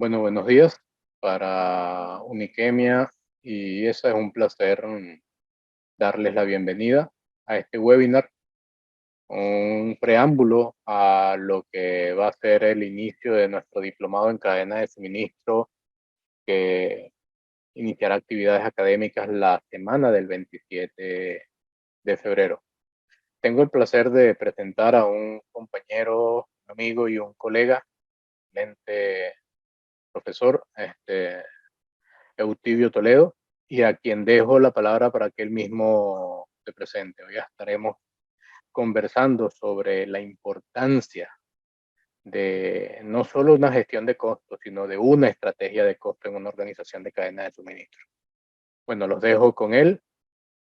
Bueno, buenos días para Uniquemia y es un placer darles la bienvenida a este webinar, un preámbulo a lo que va a ser el inicio de nuestro diplomado en cadena de suministro que iniciará actividades académicas la semana del 27 de febrero. Tengo el placer de presentar a un compañero, amigo y un colega, excelente profesor, Eutibio Toledo, y a quien dejo la palabra para que él mismo se presente. Hoy estaremos conversando sobre la importancia de no solo una gestión de costos, sino de una estrategia de costo en una organización de cadena de suministro. Bueno, los dejo con él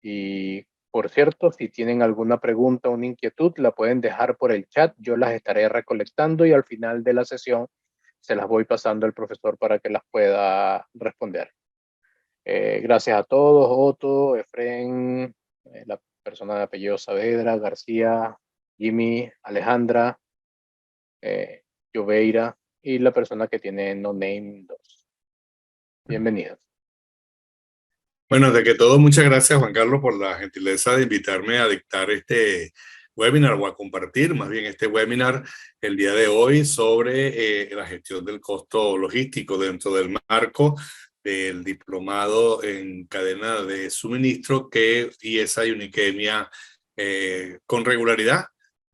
y, por cierto, si tienen alguna pregunta o una inquietud, la pueden dejar por el chat. Yo las estaré recolectando y al final de la sesión se las voy pasando al profesor para que las pueda responder. Gracias a todos, Otto, Efren, la persona de apellido Saavedra, García, Jimmy, Alejandra, Joveira y la persona que tiene no name 2. Bienvenidos. Bueno, de que todo, muchas gracias Juan Carlos por la gentileza de invitarme a dictar este webinar o a compartir más bien este webinar el día de hoy sobre la gestión del costo logístico dentro del marco del diplomado en cadena de suministro que IESA y Uniquemia con regularidad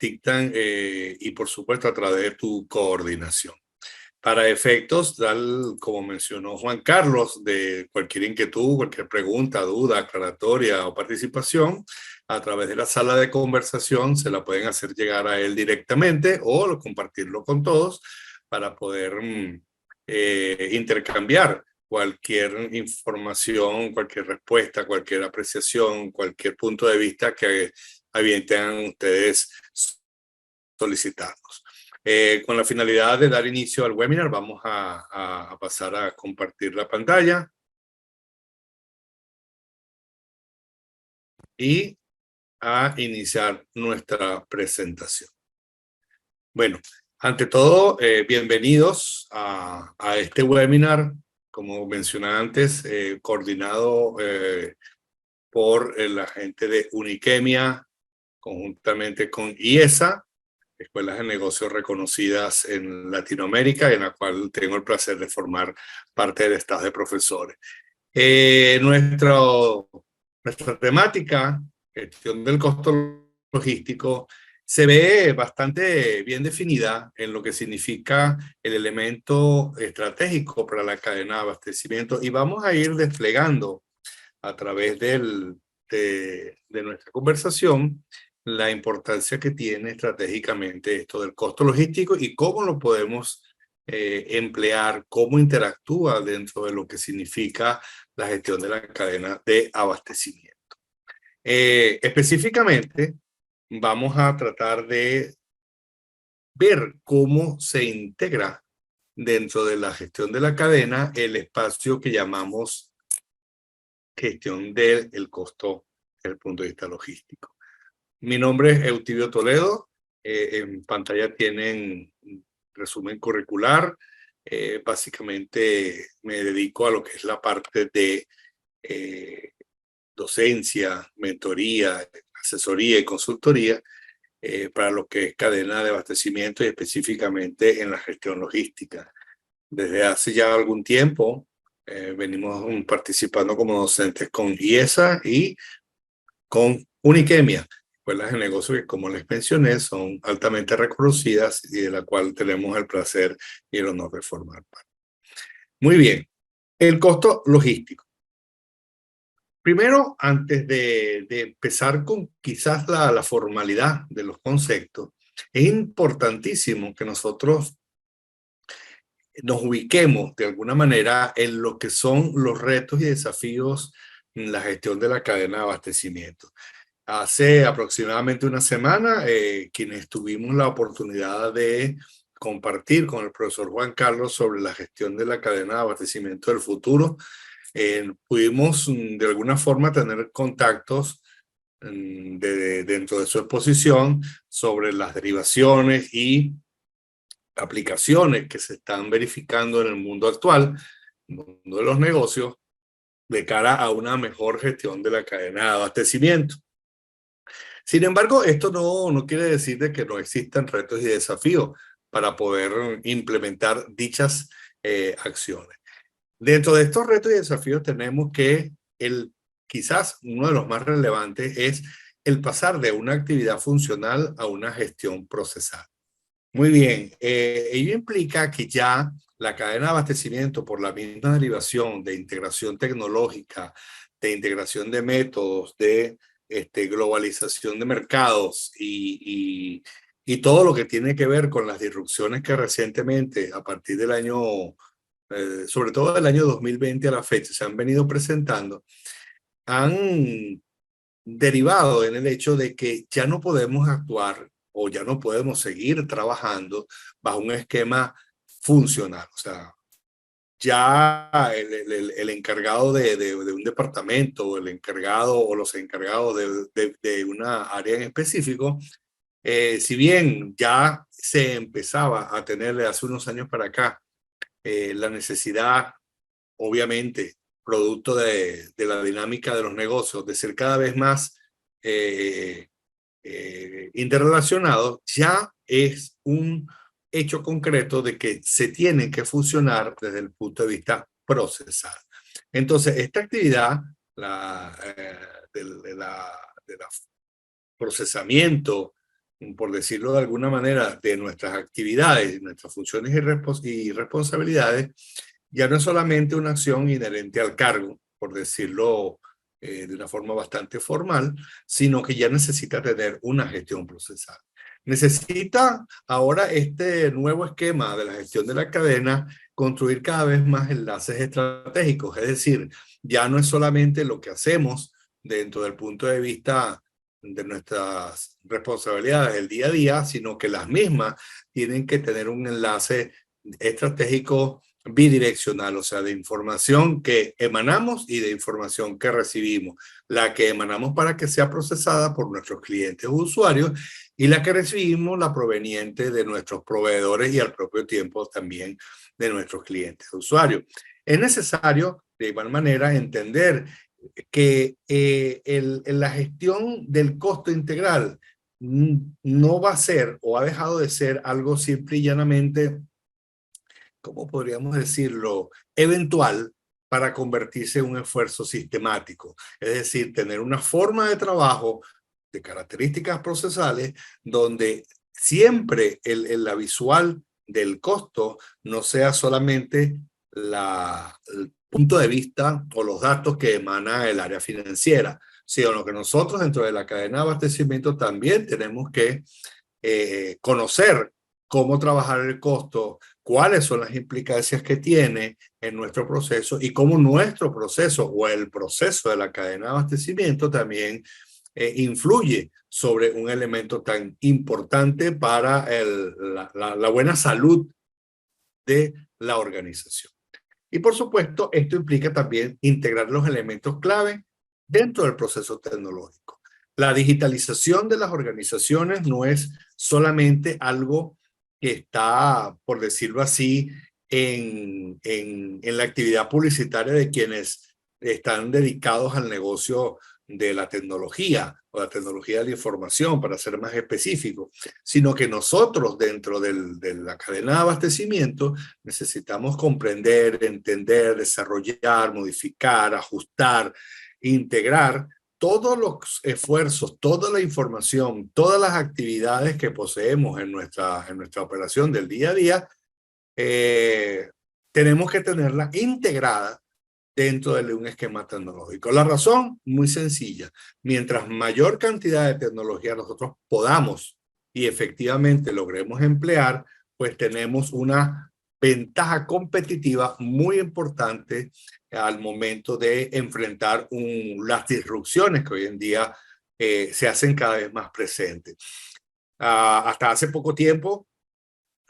dictan y por supuesto a través de tu coordinación. Para efectos, tal como mencionó Juan Carlos, de cualquier inquietud, cualquier pregunta, duda, aclaratoria o participación, a través de la sala de conversación se la pueden hacer llegar a él directamente o compartirlo con todos para poder intercambiar cualquier información, cualquier respuesta, cualquier apreciación, cualquier punto de vista que a bien tengan ustedes solicitarnos. Con la finalidad de dar inicio al webinar, vamos a pasar a compartir la pantalla. Y a iniciar nuestra presentación. Bueno, ante todo, bienvenidos a este webinar, como mencioné antes, coordinado por la gente de Uniquemia, conjuntamente con IESA, escuelas de negocios reconocidas en Latinoamérica, en la cual tengo el placer de formar parte del staff de profesores. Nuestra temática, gestión del costo logístico, se ve bastante bien definida en lo que significa el elemento estratégico para la cadena de abastecimiento y vamos a ir desplegando a través de nuestra conversación la importancia que tiene estratégicamente esto del costo logístico y cómo lo podemos emplear, cómo interactúa dentro de lo que significa la gestión de la cadena de abastecimiento. Específicamente, vamos a tratar de ver cómo se integra dentro de la gestión de la cadena el espacio que llamamos gestión del costo desde el punto de vista logístico. Mi nombre es Eutibio Toledo. En pantalla tienen resumen curricular. Básicamente me dedico a lo que es la parte de docencia, mentoría, asesoría y consultoría para lo que es cadena de abastecimiento y específicamente en la gestión logística. Desde hace ya algún tiempo venimos participando como docentes con IESA y con Uniquemia, escuelas de negocios que, como les mencioné, son altamente reconocidas y de la cual tenemos el placer y el honor de formar parte. Muy bien, el costo logístico. Primero, antes de empezar con quizás la formalidad de los conceptos, es importantísimo que nosotros nos ubiquemos de alguna manera en lo que son los retos y desafíos en la gestión de la cadena de abastecimiento. Hace aproximadamente una semana, quienes tuvimos la oportunidad de compartir con el profesor Juan Carlos sobre la gestión de la cadena de abastecimiento del futuro, pudimos de alguna forma tener contactos dentro de su exposición sobre las derivaciones y aplicaciones que se están verificando en el mundo actual, el mundo de los negocios, de cara a una mejor gestión de la cadena de abastecimiento. Sin embargo, esto no quiere decir de que no existan retos y desafíos para poder implementar dichas acciones. Dentro de estos retos y desafíos tenemos que quizás uno de los más relevantes es el pasar de una actividad funcional a una gestión procesal. Muy bien, ello implica que ya la cadena de abastecimiento, por la misma derivación de integración tecnológica, de integración de métodos, de globalización de mercados y todo lo que tiene que ver con las disrupciones que recientemente, a partir del año, sobre todo del año 2020 a la fecha, se han venido presentando, han derivado en el hecho de que ya no podemos actuar o ya no podemos seguir trabajando bajo un esquema funcional. O sea, ya el encargado de un departamento, o el encargado o los encargados de una área en específico, si bien ya se empezaba a tener hace unos años para acá la necesidad, obviamente, producto de la dinámica de los negocios, de ser cada vez más interrelacionados, ya es un hecho concreto de que se tienen que fusionar desde el punto de vista procesal. Entonces, esta actividad de la procesamiento, por decirlo de alguna manera, de nuestras actividades, nuestras funciones y responsabilidades, ya no es solamente una acción inherente al cargo, por decirlo de una forma bastante formal, sino que ya necesita tener una gestión procesal. Necesita ahora este nuevo esquema de la gestión de la cadena construir cada vez más enlaces estratégicos, es decir, ya no es solamente lo que hacemos dentro del punto de vista de nuestras responsabilidades del día a día, sino que las mismas tienen que tener un enlace estratégico bidireccional, o sea, de información que emanamos y de información que recibimos. La que emanamos para que sea procesada por nuestros clientes o usuarios y la que recibimos, la proveniente de nuestros proveedores y al propio tiempo también de nuestros clientes o usuarios. Es necesario, de igual manera, entender que la gestión del costo integral no va a ser o ha dejado de ser algo simple y llanamente, ¿cómo podríamos decirlo?, eventual para convertirse en un esfuerzo sistemático. Es decir, tener una forma de trabajo de características procesales donde siempre la visual del costo no sea solamente el punto de vista o los datos que emana el área financiera, sino que nosotros dentro de la cadena de abastecimiento también tenemos que conocer cómo trabajar el costo, cuáles son las implicancias que tiene en nuestro proceso y cómo nuestro proceso o el proceso de la cadena de abastecimiento también influye sobre un elemento tan importante para la buena salud de la organización. Y por supuesto, esto implica también integrar los elementos clave dentro del proceso tecnológico. La digitalización de las organizaciones no es solamente algo que está, por decirlo así, en la actividad publicitaria de quienes están dedicados al negocio de la tecnología o la tecnología de la información, para ser más específico, sino que nosotros dentro de la cadena de abastecimiento necesitamos comprender, entender, desarrollar, modificar, ajustar, integrar todos los esfuerzos, toda la información, todas las actividades que poseemos en nuestra operación del día a día, tenemos que tenerla integrada dentro de un esquema tecnológico. La razón, muy sencilla. Mientras mayor cantidad de tecnología nosotros podamos y efectivamente logremos emplear, pues tenemos una ventaja competitiva muy importante al momento de enfrentar las disrupciones que hoy en día se hacen cada vez más presentes. Hasta hace poco tiempo,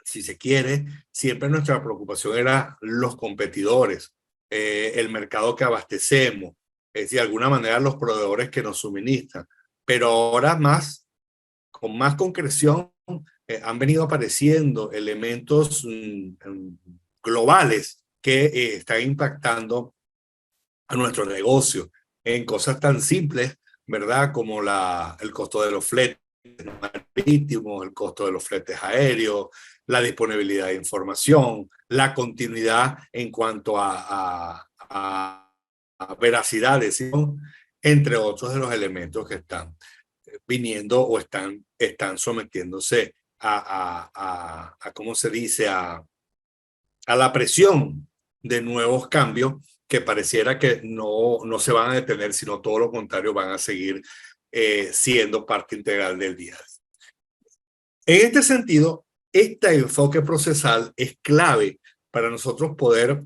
si se quiere, siempre nuestra preocupación era los competidores, el mercado que abastecemos, es decir, de alguna manera los proveedores que nos suministran. Pero ahora más, con más concreción, han venido apareciendo elementos globales que están impactando a nuestro negocio en cosas tan simples, ¿verdad? Como el costo de los fletes marítimos, el costo de los fletes aéreos, la disponibilidad de información, la continuidad en cuanto a veracidad, decimos, entre otros de los elementos que están viniendo o están sometiéndose ¿cómo se dice? A la presión de nuevos cambios que pareciera que no se van a detener, sino todo lo contrario, van a seguir siendo parte integral del día. En este sentido, este enfoque procesal es clave para nosotros poder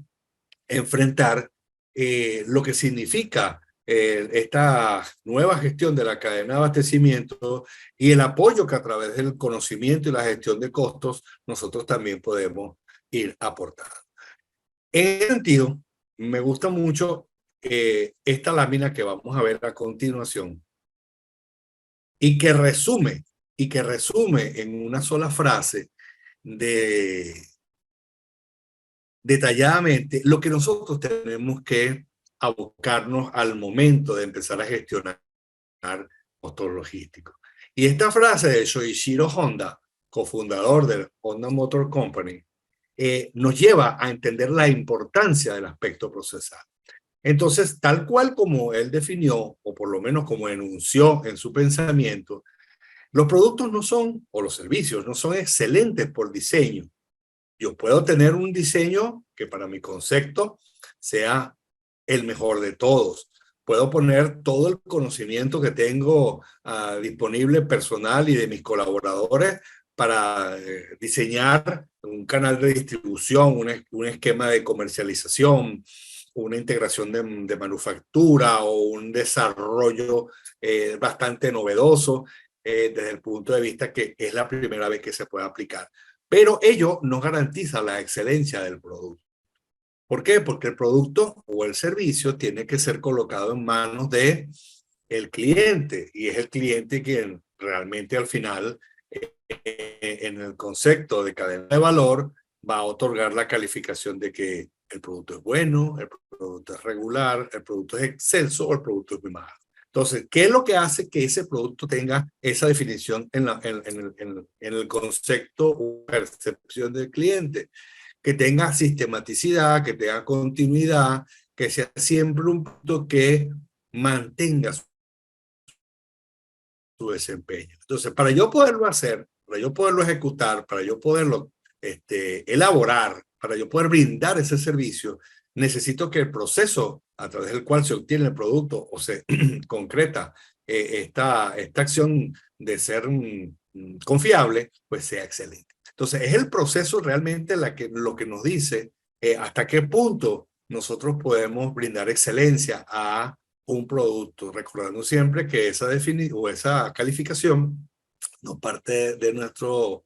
enfrentar lo que significa esta nueva gestión de la cadena de abastecimiento y el apoyo que a través del conocimiento y la gestión de costos nosotros también podemos ir aportando. En ese sentido, me gusta mucho esta lámina que vamos a ver a continuación y que resume en una sola frase detalladamente lo que nosotros tenemos que abocarnos al momento de empezar a gestionar costos logísticos. Y esta frase de Shoichiro Honda, cofundador de Honda Motor Company, nos lleva a entender la importancia del aspecto procesal. Entonces, tal cual como él definió, o por lo menos como enunció en su pensamiento, los productos no son, o los servicios no son excelentes por diseño. Yo puedo tener un diseño que para mi concepto sea el mejor de todos. Puedo poner todo el conocimiento que tengo disponible personal y de mis colaboradores para diseñar un canal de distribución, un esquema de comercialización, una integración de manufactura o un desarrollo bastante novedoso desde el punto de vista que es la primera vez que se puede aplicar. Pero ello no garantiza la excelencia del producto. ¿Por qué? Porque el producto o el servicio tiene que ser colocado en manos de el cliente y es el cliente quien realmente al final en el concepto de cadena de valor va a otorgar la calificación de que el producto es bueno, el producto es regular, el producto es excelso o el producto es muy malo. Entonces, ¿qué es lo que hace que ese producto tenga esa definición en el concepto o percepción del cliente? Que tenga sistematicidad, que tenga continuidad, que sea siempre un producto que mantenga su desempeño. Entonces, para yo poderlo hacer, para yo poderlo ejecutar, para yo poderlo elaborar, para yo poder brindar ese servicio, necesito que el proceso a través del cual se obtiene el producto o se concreta esta acción de ser confiable, pues sea excelente. Entonces, es el proceso realmente lo que nos dice hasta qué punto nosotros podemos brindar excelencia a un producto, recordando siempre que esa calificación no parte de nuestro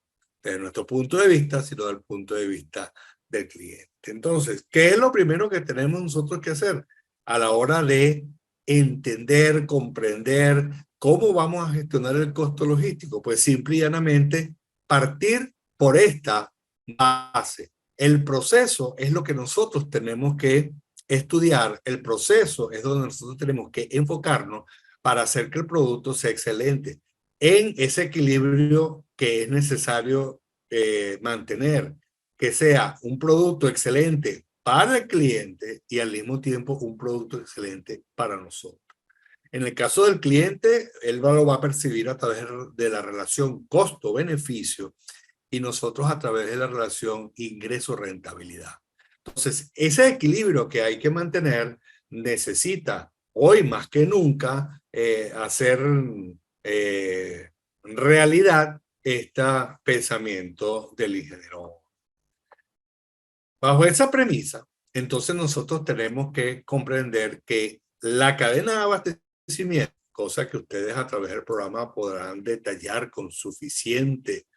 punto de vista, sino del punto de vista del cliente. Entonces, ¿qué es lo primero que tenemos nosotros que hacer a la hora de entender, comprender cómo vamos a gestionar el costo logístico? Pues simple y llanamente partir por esta base. El proceso es lo que nosotros tenemos que estudiar. El proceso es donde nosotros tenemos que enfocarnos para hacer que el producto sea excelente en ese equilibrio que es necesario mantener, que sea un producto excelente para el cliente y al mismo tiempo un producto excelente para nosotros. En el caso del cliente, él lo va a percibir a través de la relación costo-beneficio y nosotros a través de la relación ingreso-rentabilidad. Entonces, ese equilibrio que hay que mantener necesita hoy más que nunca hacer realidad este pensamiento del ingeniero. Bajo esa premisa, entonces nosotros tenemos que comprender que la cadena de abastecimiento, cosa que ustedes a través del programa podrán detallar con suficiente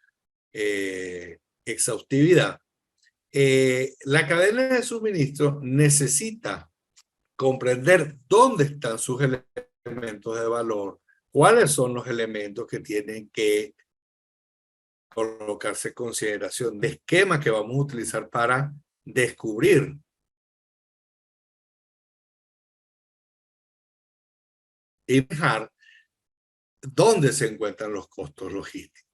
exhaustividad, la cadena de suministro necesita comprender dónde están sus elementos de valor, cuáles son los elementos que tienen que colocarse en consideración de esquema que vamos a utilizar para descubrir y fijar dónde se encuentran los costos logísticos.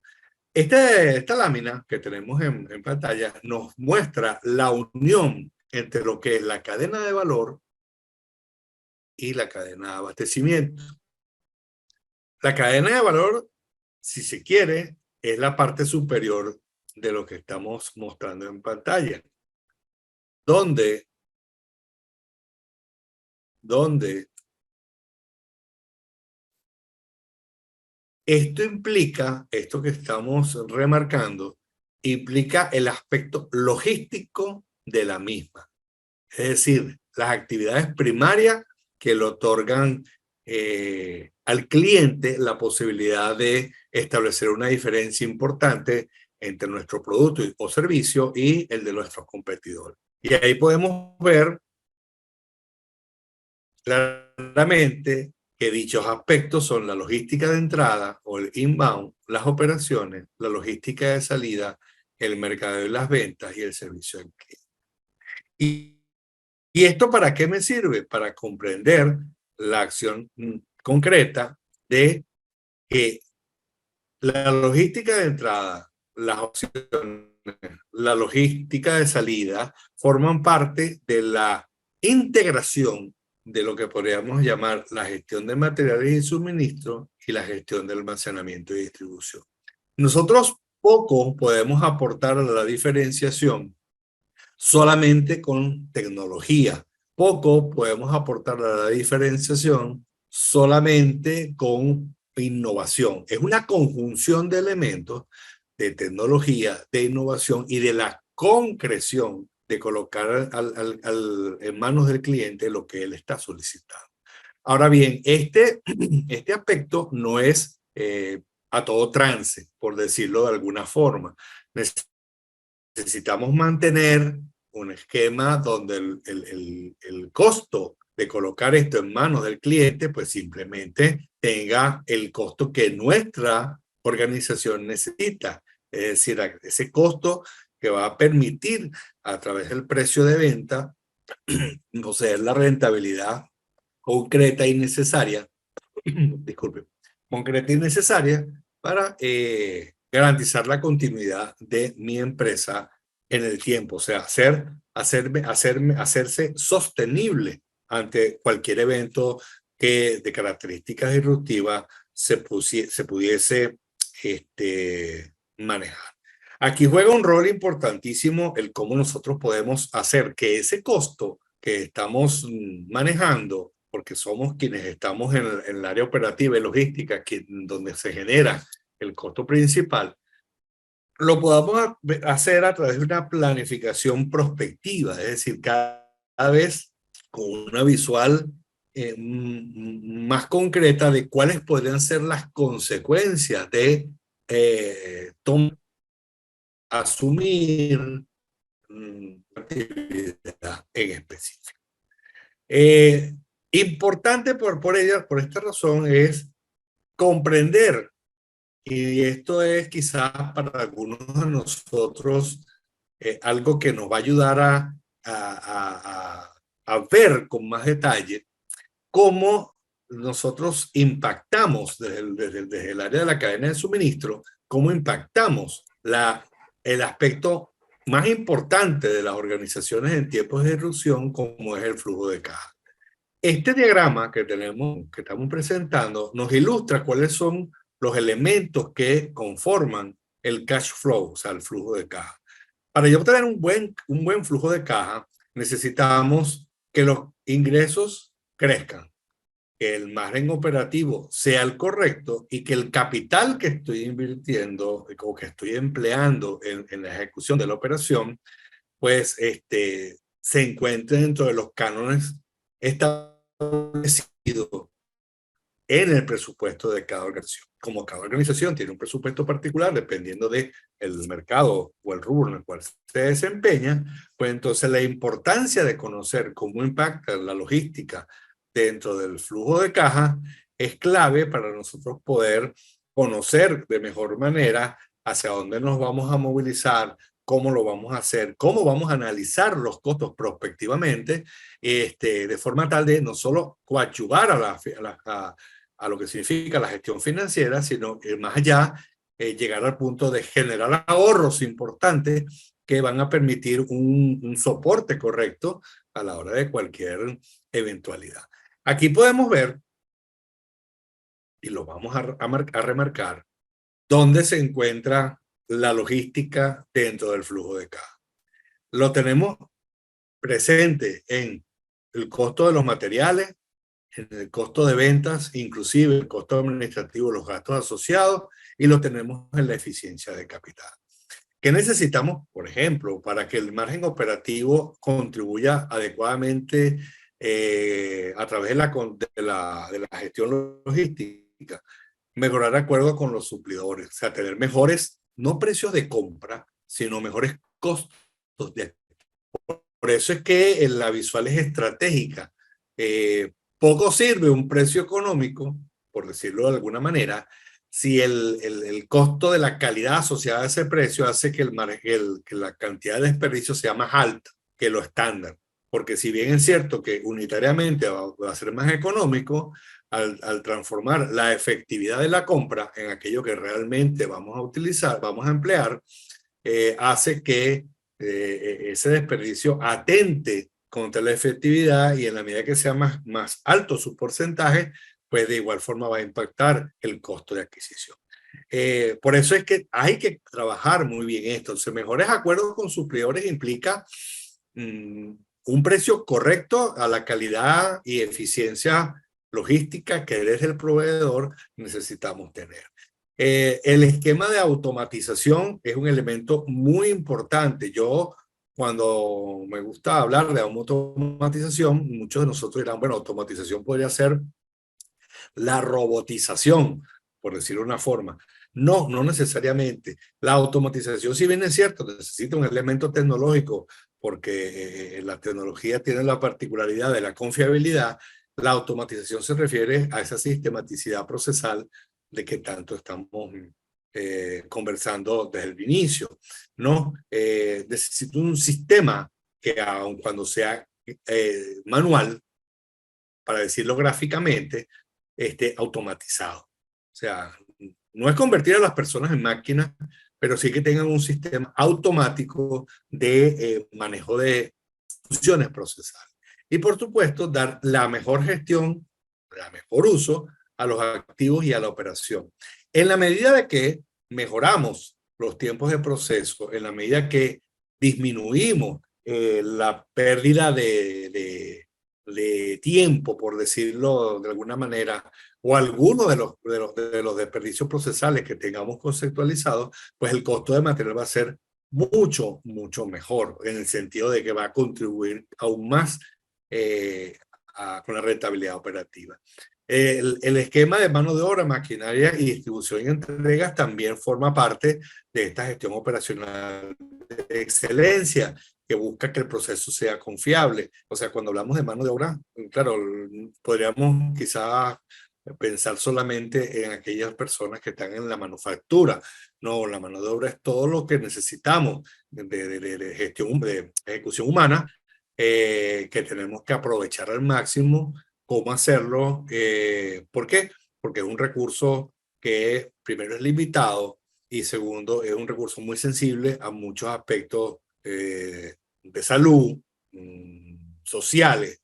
Esta lámina que tenemos en pantalla nos muestra la unión entre lo que es la cadena de valor y la cadena de abastecimiento. La cadena de valor, si se quiere, es la parte superior de lo que estamos mostrando en pantalla, donde esto implica, esto que estamos remarcando, implica el aspecto logístico de la misma. Es decir, las actividades primarias que le otorgan al cliente la posibilidad de establecer una diferencia importante entre nuestro producto o servicio y el de nuestros competidores. Y ahí podemos ver claramente que dichos aspectos son la logística de entrada o el inbound, las operaciones, la logística de salida, el mercado y las ventas y el servicio al cliente. ¿Y esto para qué me sirve? Para comprender la acción concreta de que la logística de entrada, las opciones, la logística de salida forman parte de la integración de lo que podríamos llamar la gestión de materiales y suministro y la gestión de almacenamiento y distribución. Nosotros poco podemos aportar a la diferenciación solamente con tecnología. Poco podemos aportar a la diferenciación solamente con innovación. Es una conjunción de elementos de tecnología, de innovación y de la concreción de colocar en manos del cliente lo que él está solicitando. Ahora bien, este aspecto no es a todo trance, por decirlo de alguna forma. Necesitamos mantener un esquema donde el costo de colocar esto en manos del cliente, pues simplemente tenga el costo que nuestra organización necesita. Es decir, ese costo que va a permitir a través del precio de venta poseer la rentabilidad concreta y necesaria, disculpe, concreta y necesaria para garantizar la continuidad de mi empresa en el tiempo, o sea, hacerse sostenible ante cualquier evento que de características disruptivas se pudiese manejar. Aquí juega un rol importantísimo el cómo nosotros podemos hacer que ese costo que estamos manejando, porque somos quienes estamos en el área operativa y logística, donde se genera el costo principal, lo podamos hacer a través de una planificación prospectiva, es decir, cada vez con una visual más concreta de cuáles podrían ser las consecuencias de asumir actividad en específico. Importante por esta razón es comprender, y esto es quizás para algunos de nosotros algo que nos va a ayudar a ver con más detalle cómo nosotros impactamos desde el área de la cadena de suministro, cómo impactamos el aspecto más importante de las organizaciones en tiempos de disrupción, como es el flujo de caja. Este diagrama que estamos presentando nos ilustra cuáles son los elementos que conforman el cash flow, o sea, el flujo de caja. Para yo obtener un buen flujo de caja, necesitamos que los ingresos crezcan, que el margen operativo sea el correcto y que el capital que estoy invirtiendo o que estoy empleando en la ejecución de la operación, pues se encuentre dentro de los cánones establecidos en el presupuesto de cada organización. Como cada organización tiene un presupuesto particular dependiendo del mercado o el rubro en el cual se desempeña, pues entonces la importancia de conocer cómo impacta la logística dentro del flujo de caja es clave para nosotros poder conocer de mejor manera hacia dónde nos vamos a movilizar, cómo lo vamos a hacer, cómo vamos a analizar los costos prospectivamente, de forma tal de no solo coadyuvar a lo que significa la gestión financiera, sino más allá, llegar al punto de generar ahorros importantes que van a permitir un soporte correcto a la hora de cualquier eventualidad. Aquí podemos ver, y lo vamos a remarcar, dónde se encuentra la logística dentro del flujo de caja. Lo tenemos presente en el costo de los materiales, en el costo de ventas, inclusive el costo administrativo, los gastos asociados, y lo tenemos en la eficiencia de capital. ¿Qué necesitamos, por ejemplo, para que el margen operativo contribuya adecuadamente a través de la gestión logística? Mejorar de acuerdo con los suplidores, o sea, tener mejores, no precios de compra, sino mejores costos de. Por eso es que en la visual es estratégica. Poco sirve un precio económico, por decirlo de alguna manera, si el costo de la calidad asociada a ese precio hace que la cantidad de desperdicio sea más alta que lo estándar. Porque si bien es cierto que unitariamente va a ser más económico, al transformar la efectividad de la compra en aquello que realmente vamos a utilizar, vamos a emplear, hace que ese desperdicio atente contra la efectividad, y en la medida que sea más alto su porcentaje, pues de igual forma va a impactar el costo de adquisición. Por eso es que hay que trabajar muy bien esto. Entonces, mejores acuerdos con suplidores implica un precio correcto a la calidad y eficiencia logística que desde el proveedor necesitamos tener. El esquema de automatización es un elemento muy importante. Yo, cuando me gusta hablar de automatización, muchos de nosotros dirán, bueno, automatización podría ser la robotización, por decirlo de una forma. No, no necesariamente. La automatización, si bien es cierto, necesita un elemento tecnológico, porque la tecnología tiene la particularidad de la confiabilidad. La automatización se refiere a esa sistematicidad procesal de que tanto estamos conversando desde el inicio, ¿no? Necesito un sistema que, aun cuando sea manual, para decirlo gráficamente, esté automatizado. O sea, no es convertir a las personas en máquinas, pero sí que tengan un sistema automático de manejo de funciones procesales. Y por supuesto, dar la mejor gestión, la mejor uso a los activos y a la operación. En la medida de que mejoramos los tiempos de proceso, en la medida que disminuimos la pérdida de tiempo, por decirlo de alguna manera, o alguno de los desperdicios procesales que tengamos conceptualizados, pues el costo de material va a ser mucho, mucho mejor, en el sentido de que va a contribuir aún más con la rentabilidad operativa. El esquema de mano de obra, maquinaria y distribución y entregas también forma parte de esta gestión operacional de excelencia, que busca que el proceso sea confiable. O sea, cuando hablamos de mano de obra, claro, podríamos quizás pensar solamente en aquellas personas que están en la manufactura. No, la mano de obra es todo lo que necesitamos de gestión, de ejecución humana, que tenemos que aprovechar al máximo. ¿Cómo hacerlo? ¿Por qué? Porque es un recurso que primero es limitado y segundo es un recurso muy sensible a muchos aspectos de salud, sociales,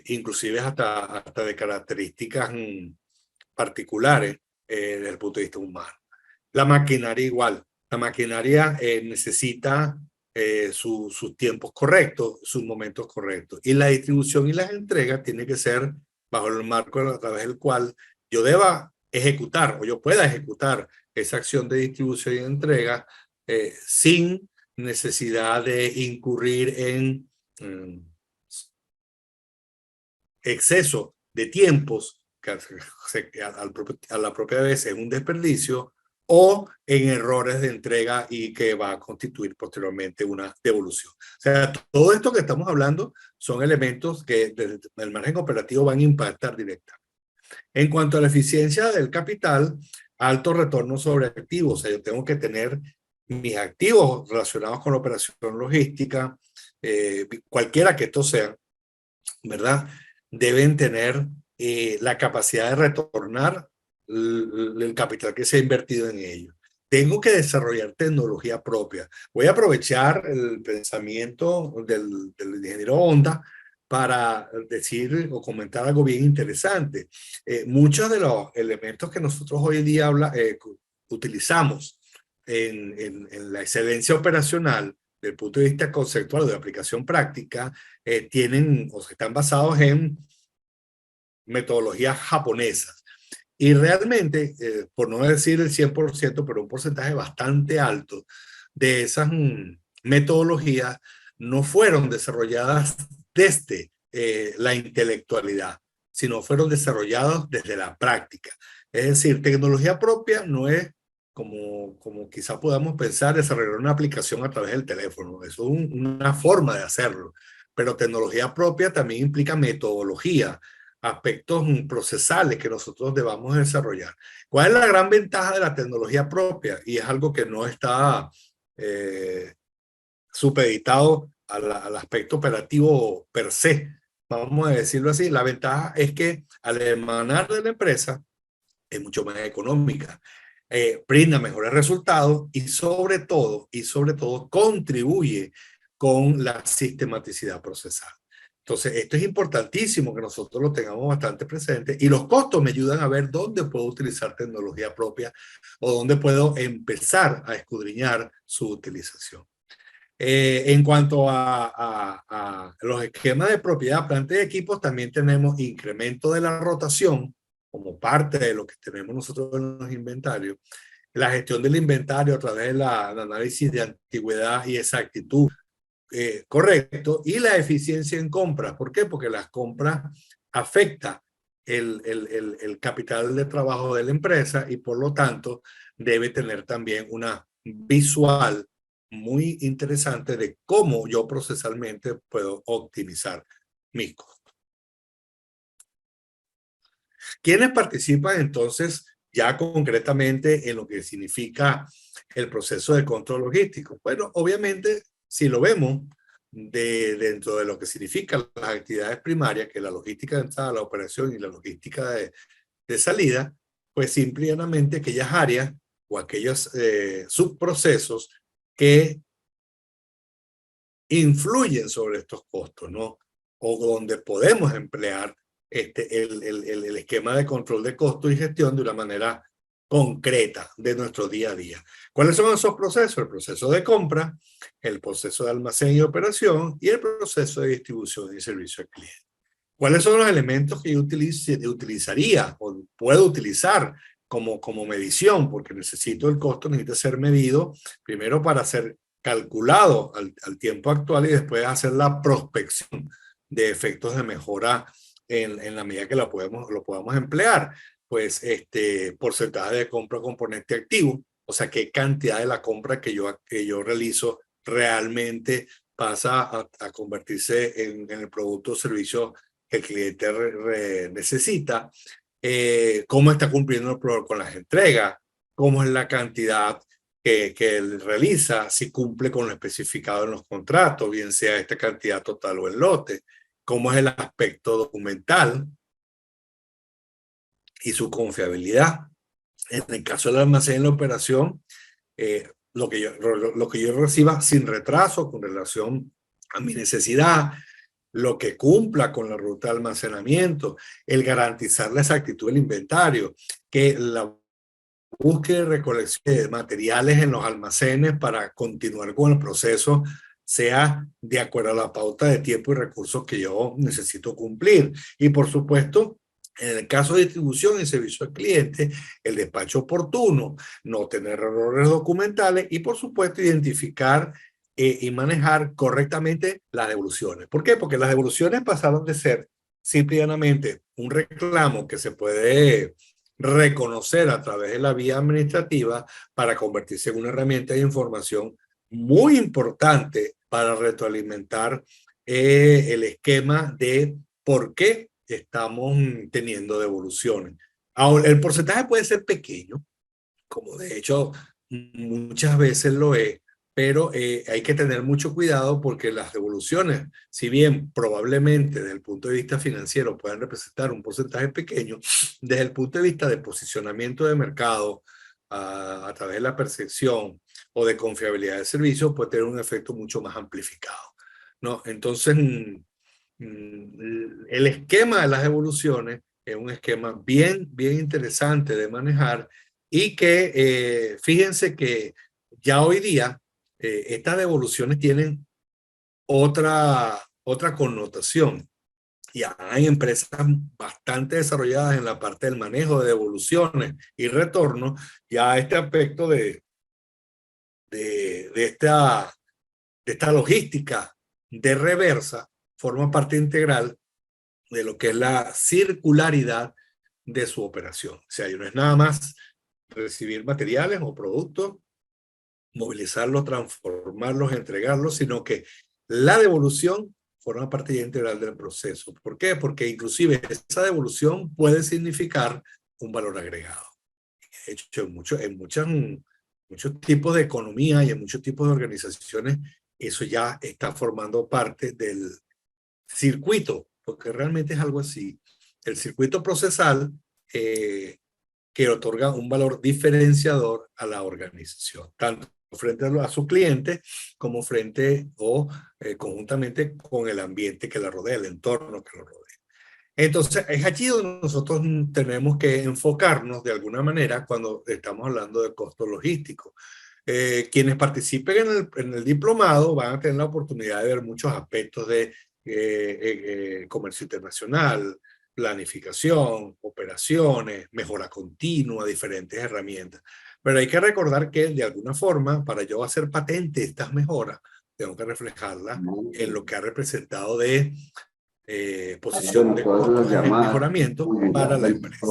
inclusive hasta de características particulares desde el punto de vista humano. La maquinaria igual. La maquinaria necesita sus tiempos correctos, sus momentos correctos. Y la distribución y las entregas tiene que ser bajo el marco a través del cual yo deba ejecutar o yo pueda ejecutar esa acción de distribución y entrega sin necesidad de incurrir en exceso de tiempos que a la propia vez es un desperdicio, o en errores de entrega y que va a constituir posteriormente una devolución. O sea, todo esto que estamos hablando son elementos que desde el margen operativo van a impactar directamente. En cuanto a la eficiencia del capital, alto retorno sobre activos. O sea, yo tengo que tener mis activos relacionados con la operación logística, cualquiera que estos sean, ¿verdad? Deben tener la capacidad de retornar el capital que se ha invertido en ellos. Tengo que desarrollar tecnología propia. Voy a aprovechar el pensamiento del ingeniero Honda para decir o comentar algo bien interesante. Muchos de los elementos que nosotros hoy en día utilizamos en la excelencia operacional, desde el punto de vista conceptual de aplicación práctica, tienen o están basados en metodologías japonesas. Y realmente, por no decir el 100%, pero un porcentaje bastante alto de esas metodologías no fueron desarrolladas desde la intelectualidad, sino fueron desarrolladas desde la práctica. Es decir, tecnología propia no es como quizá podamos pensar, desarrollar una aplicación a través del teléfono. Eso es una forma de hacerlo. Pero tecnología propia también implica metodología, aspectos procesales que nosotros debamos desarrollar. ¿Cuál es la gran ventaja de la tecnología propia? Y es algo que no está supeditado al aspecto operativo per se, vamos a decirlo así. La ventaja es que al emanar de la empresa es mucho más económica, brinda mejores resultados y sobre todo contribuye con la sistematicidad procesal. Entonces, esto es importantísimo que nosotros lo tengamos bastante presente, y los costos me ayudan a ver dónde puedo utilizar tecnología propia o dónde puedo empezar a escudriñar su utilización. En cuanto a los esquemas de propiedad, planta y equipos, también tenemos incremento de la rotación como parte de lo que tenemos nosotros en los inventarios, la gestión del inventario a través del análisis de antigüedad y exactitud correcto, y la eficiencia en compras. ¿Por qué? Porque las compras afectan el capital de trabajo de la empresa, y por lo tanto debe tener también una visual muy interesante de cómo yo procesalmente puedo optimizar mis costos. ¿Quiénes participan entonces ya concretamente en lo que significa el proceso de control logístico? Bueno, obviamente, si lo vemos dentro de lo que significan las actividades primarias, que es la logística de entrada, la operación y la logística de salida, pues simplemente aquellas áreas o aquellos subprocesos que influyen sobre estos costos, ¿no? O donde podemos emplear el esquema de control de costos y gestión de una manera concreta de nuestro día a día. ¿Cuáles son esos procesos? El proceso de compra, el proceso de almacén y operación, y el proceso de distribución y servicio al cliente. ¿Cuáles son los elementos que yo utilizaría o puedo utilizar como medición? Porque necesito el costo, necesita ser medido primero para ser calculado al tiempo actual, y después hacer la prospección de efectos de mejora en la medida que lo podamos emplear. Pues porcentaje de compra componente activo, o sea, qué cantidad de la compra que yo realizo realmente pasa a convertirse en el producto o servicio que el cliente necesita, cómo está cumpliendo el proveedor con las entregas, cómo es la cantidad que él realiza, si cumple con lo especificado en los contratos, bien sea esta cantidad total o el lote, cómo es el aspecto documental y su confiabilidad. En el caso del almacén en la operación, lo que yo reciba sin retraso con relación a mi necesidad, lo que cumpla con la ruta de almacenamiento, el garantizar la exactitud del inventario, que la búsqueda y recolección de materiales en los almacenes para continuar con el proceso sea de acuerdo a la pauta de tiempo y recursos que yo necesito cumplir. Y por supuesto, en el caso de distribución y servicio al cliente, el despacho oportuno, no tener errores documentales y por supuesto identificar y manejar correctamente las devoluciones. ¿Por qué? Porque las devoluciones pasaron de ser simplemente un reclamo que se puede reconocer a través de la vía administrativa para convertirse en una herramienta de información muy importante para retroalimentar el esquema de por qué estamos teniendo devoluciones. Ahora, el porcentaje puede ser pequeño, como de hecho muchas veces lo es, pero hay que tener mucho cuidado porque las devoluciones, si bien probablemente desde el punto de vista financiero puedan representar un porcentaje pequeño, desde el punto de vista de posicionamiento de mercado a través de la percepción o de confiabilidad del servicio, puede tener un efecto mucho más amplificado, ¿no? Entonces, el esquema de las devoluciones es un esquema bien interesante de manejar y que fíjense que ya hoy día estas devoluciones tienen otra connotación. Ya hay empresas bastante desarrolladas en la parte del manejo de devoluciones y retornos. Ya este aspecto de esta logística de reversa forma parte integral de lo que es la circularidad de su operación. O sea, no es nada más recibir materiales o productos, movilizarlos, transformarlos, entregarlos, sino que la devolución forma parte integral del proceso. ¿Por qué? Porque inclusive esa devolución puede significar un valor agregado. De hecho, muchos tipos de economía y en muchos tipos de organizaciones, eso ya está formando parte del circuito, porque realmente es algo así. El circuito procesal que otorga un valor diferenciador a la organización, tanto frente a su cliente como frente o conjuntamente con el ambiente que la rodea, el entorno que lo rodea. Entonces, es allí donde nosotros tenemos que enfocarnos de alguna manera cuando estamos hablando de costos logísticos. Quienes participen en el diplomado van a tener la oportunidad de ver muchos aspectos de comercio internacional, planificación, operaciones, mejora continua, diferentes herramientas. Pero hay que recordar que de alguna forma, para yo hacer patente estas mejoras, tengo que reflejarlas en lo que ha representado de posición de costos de mejoramiento para la empresa.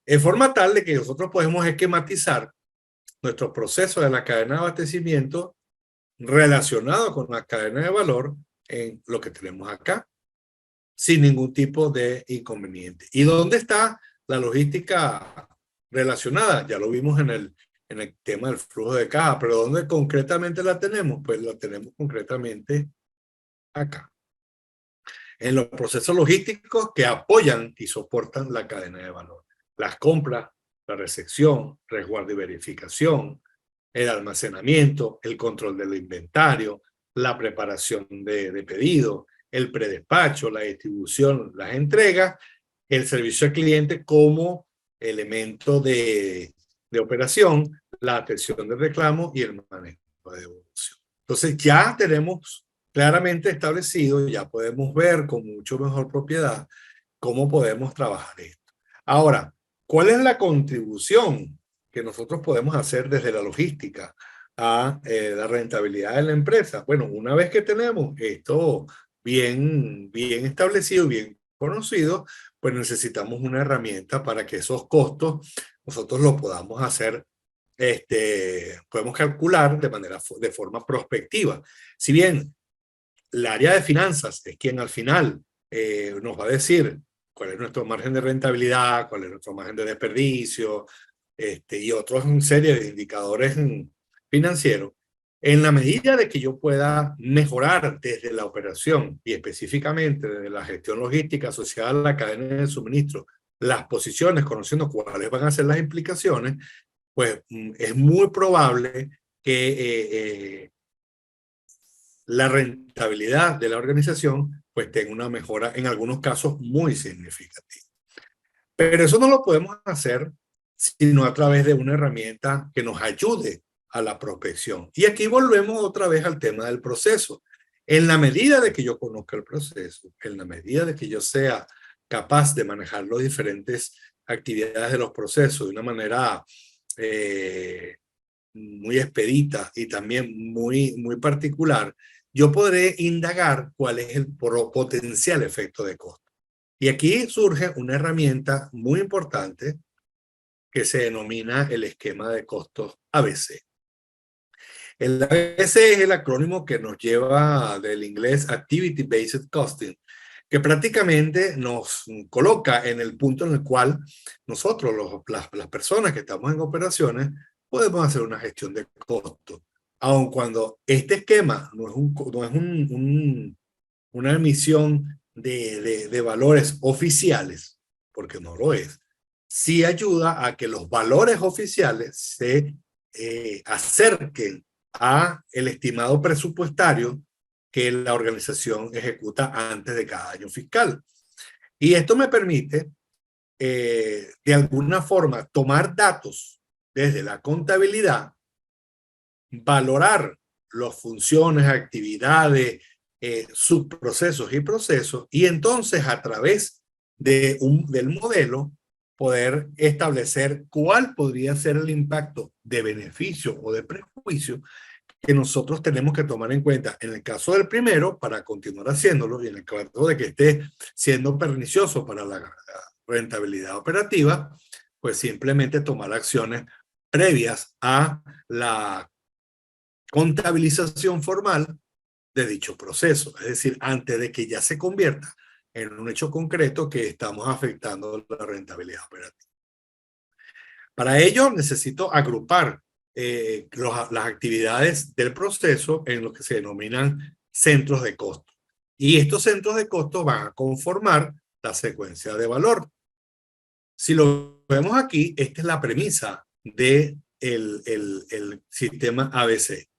De forma tal de que nosotros podemos esquematizar nuestro proceso de la cadena de abastecimiento relacionado con la cadena de valor en lo que tenemos acá, sin ningún tipo de inconveniente. ¿Y dónde está la logística relacionada? Ya lo vimos en el tema del flujo de caja, pero ¿dónde concretamente la tenemos? Pues la tenemos concretamente acá, en los procesos logísticos que apoyan y soportan la cadena de valor. Las compras, la recepción, resguardo y verificación, el almacenamiento, el control del inventario, la preparación de pedido, el predespacho, la distribución, las entregas, el servicio al cliente como elemento de operación, la atención de reclamo y el manejo de devolución. Entonces ya tenemos claramente establecido, ya podemos ver con mucho mejor propiedad cómo podemos trabajar esto. Ahora, ¿cuál es la contribución que nosotros podemos hacer desde la logística a la rentabilidad de la empresa? Bueno, una vez que tenemos esto bien establecido, bien conocido, pues necesitamos una herramienta para que esos costos nosotros los podamos hacer, podemos calcular de forma prospectiva. Si bien el área de finanzas es quien al final nos va a decir cuál es nuestro margen de rentabilidad, cuál es nuestro margen de desperdicio, y otros serie de indicadores financieros. En la medida de que yo pueda mejorar desde la operación y específicamente desde la gestión logística asociada a la cadena de suministro, las posiciones, conociendo cuáles van a ser las implicaciones, pues es muy probable que la rentabilidad de la organización pues tenga una mejora en algunos casos muy significativa. Pero eso no lo podemos hacer sino a través de una herramienta que nos ayude a la prospección. Y aquí volvemos otra vez al tema del proceso. En la medida de que yo conozca el proceso, en la medida de que yo sea capaz de manejar las diferentes actividades de los procesos de una manera muy expedita y también muy particular, yo podré indagar cuál es el potencial efecto de costo. Y aquí surge una herramienta muy importante que se denomina el esquema de costos ABC. El ABC es el acrónimo que nos lleva del inglés Activity Based Costing, que prácticamente nos coloca en el punto en el cual nosotros, las personas que estamos en operaciones, podemos hacer una gestión de costos. Aun cuando este esquema no es, una emisión de valores oficiales, porque no lo es, sí ayuda a que los valores oficiales se acerquen a el estimado presupuestario que la organización ejecuta antes de cada año fiscal. Y esto me permite, de alguna forma, tomar datos desde la contabilidad, valorar las funciones, actividades, subprocesos y procesos, y entonces a través del modelo poder establecer cuál podría ser el impacto de beneficio o de perjuicio que nosotros tenemos que tomar en cuenta en el caso del primero para continuar haciéndolo y en el caso de que esté siendo pernicioso para la rentabilidad operativa, pues simplemente tomar acciones previas a la contabilización formal de dicho proceso, es decir, antes de que ya se convierta en un hecho concreto que estamos afectando la rentabilidad operativa. Para ello necesito agrupar las actividades del proceso en lo que se denominan centros de costo. Y estos centros de costo van a conformar la secuencia de valor. Si lo vemos aquí, esta es la premisa del el sistema ABC.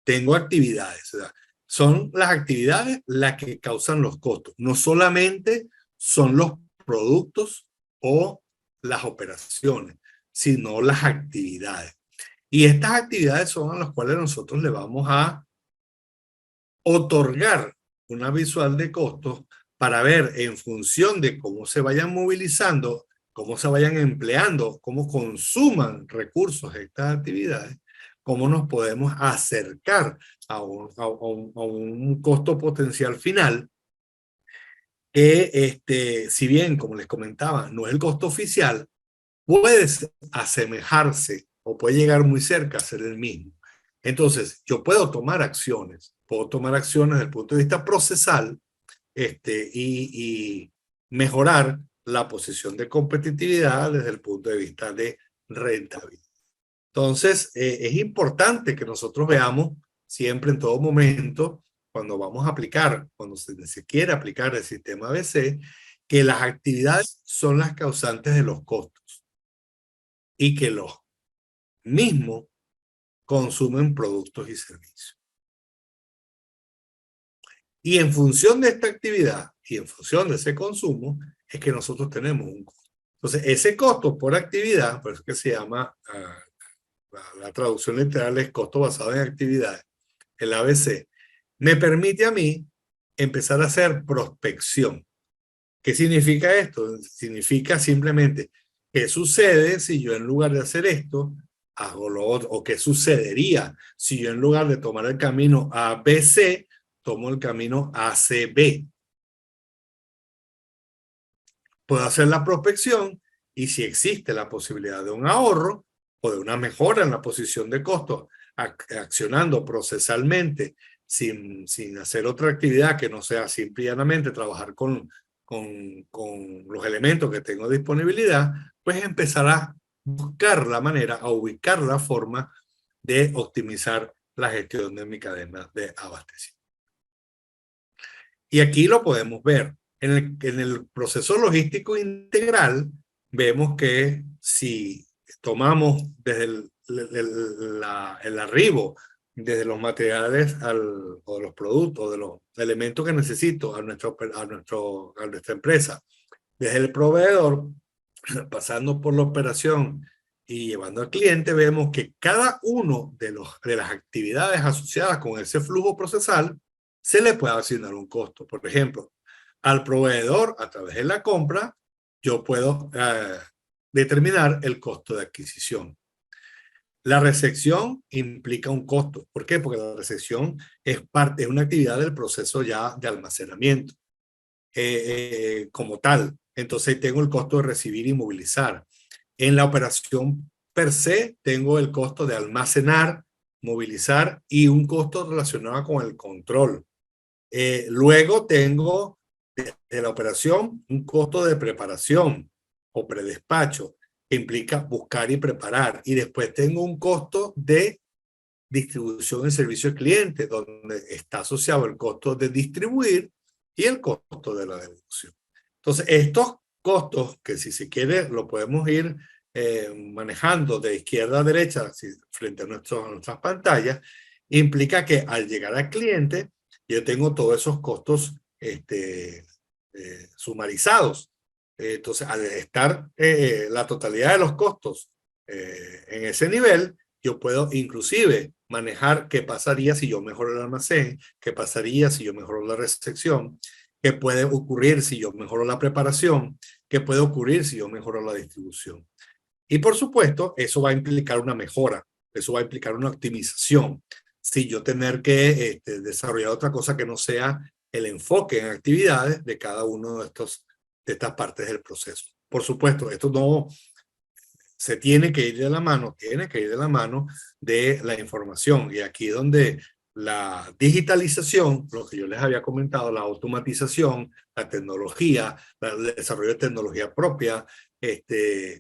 Tengo actividades, ¿verdad? Son las actividades las que causan los costos. No solamente son los productos o las operaciones, sino las actividades. Y estas actividades son a las cuales nosotros le vamos a otorgar una visual de costos para ver en función de cómo se vayan movilizando, cómo se vayan empleando, cómo consuman recursos estas actividades, cómo nos podemos acercar a un costo potencial final que, si bien, como les comentaba, no es el costo oficial, puede asemejarse o puede llegar muy cerca a ser el mismo. Entonces, yo puedo tomar acciones desde el punto de vista procesal y mejorar la posición de competitividad desde el punto de vista de rentabilidad. Entonces, es importante que nosotros veamos siempre, en todo momento, cuando vamos a aplicar, cuando se quiere aplicar el sistema ABC, que las actividades son las causantes de los costos y que los mismos consumen productos y servicios. Y en función de esta actividad y en función de ese consumo, es que nosotros tenemos un costo. Entonces, ese costo por actividad, por eso que se llama, la traducción literal es costo basado en actividades, el ABC, me permite a mí empezar a hacer prospección. ¿Qué significa esto? Significa simplemente, ¿qué sucede si yo en lugar de hacer esto, hago lo otro? ¿O qué sucedería si yo en lugar de tomar el camino ABC, tomo el camino ACB? Puedo hacer la prospección y si existe la posibilidad de un ahorro o de una mejora en la posición de costo, accionando procesalmente sin hacer otra actividad que no sea simplemente trabajar con los elementos que tengo de disponibilidad, pues empezar a buscar la manera, a ubicar la forma de optimizar la gestión de mi cadena de abastecimiento. Y aquí lo podemos ver. En el proceso logístico integral, vemos que si tomamos desde el arribo, desde los materiales o los productos, de los elementos que necesito a nuestra empresa, desde el proveedor, pasando por la operación y llevando al cliente, vemos que cada uno de las actividades asociadas con ese flujo procesal se le puede asignar un costo. Por ejemplo, al proveedor, a través de la compra, yo puedo determinar el costo de adquisición. La recepción implica un costo. ¿Por qué? Porque la recepción es una actividad del proceso ya de almacenamiento como tal. Entonces tengo el costo de recibir y movilizar. En la operación per se tengo el costo de almacenar, movilizar y un costo relacionado con el control. Luego tengo de la operación, un costo de preparación o predespacho, que implica buscar y preparar. Y después tengo un costo de distribución y servicio al cliente, donde está asociado el costo de distribuir y el costo de la devolución. Entonces, estos costos, que si se quiere, lo podemos ir manejando de izquierda a derecha frente a nuestras pantallas, implica que al llegar al cliente, yo tengo todos esos costos sumarizados. Entonces, al estar la totalidad de los costos en ese nivel, yo puedo inclusive manejar qué pasaría si yo mejoro el almacén, qué pasaría si yo mejoro la recepción, qué puede ocurrir si yo mejoro la preparación, qué puede ocurrir si yo mejoro la distribución. Y por supuesto, eso va a implicar una mejora, eso va a implicar una optimización. Si yo tener que desarrollar otra cosa que no sea el enfoque en actividades de cada uno de estas partes del proceso. Por supuesto, esto no se tiene que ir de la mano, tiene que ir de la mano de la información. Y aquí donde la digitalización, lo que yo les había comentado, la automatización, la tecnología, el desarrollo de tecnología propia,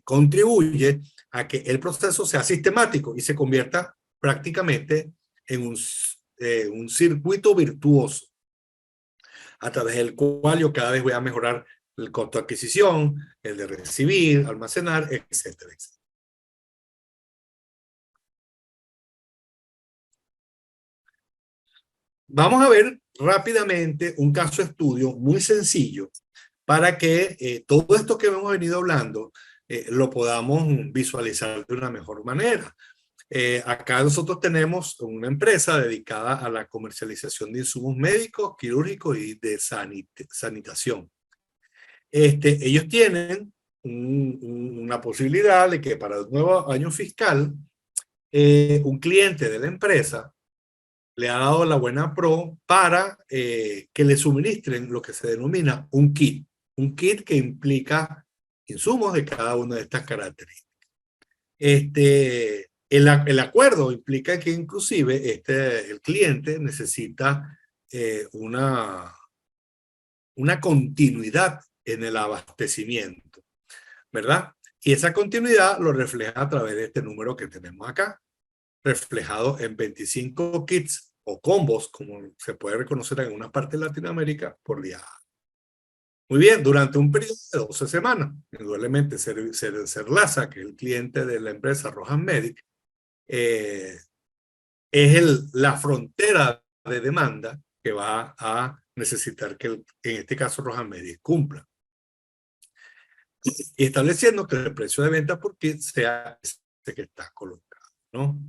contribuye a que el proceso sea sistemático y se convierta prácticamente en un circuito virtuoso a través del cual yo cada vez voy a mejorar el costo de adquisición, el de recibir, almacenar, etcétera, etcétera. Vamos a ver rápidamente un caso de estudio muy sencillo para que todo esto que hemos venido hablando lo podamos visualizar de una mejor manera. Acá nosotros tenemos una empresa dedicada a la comercialización de insumos médicos, quirúrgicos y de sanitación. Ellos tienen una posibilidad de que para el nuevo año fiscal un cliente de la empresa le ha dado la buena pro para que le suministren lo que se denomina un kit que implica insumos de cada una de estas características. El acuerdo implica que inclusive el cliente necesita una continuidad en el abastecimiento, ¿verdad? Y esa continuidad lo refleja a través de este número que tenemos acá, reflejado en 25 kits o combos, como se puede reconocer en una parte de Latinoamérica, por día. Muy bien, durante un periodo de 12 semanas, indudablemente Serlaza, que es el cliente de la empresa Rohan Medic, es la frontera de demanda que va a necesitar que, en este caso, Rohan Medic cumpla. Y estableciendo que el precio de venta por kit sea este que está colocado, ¿no?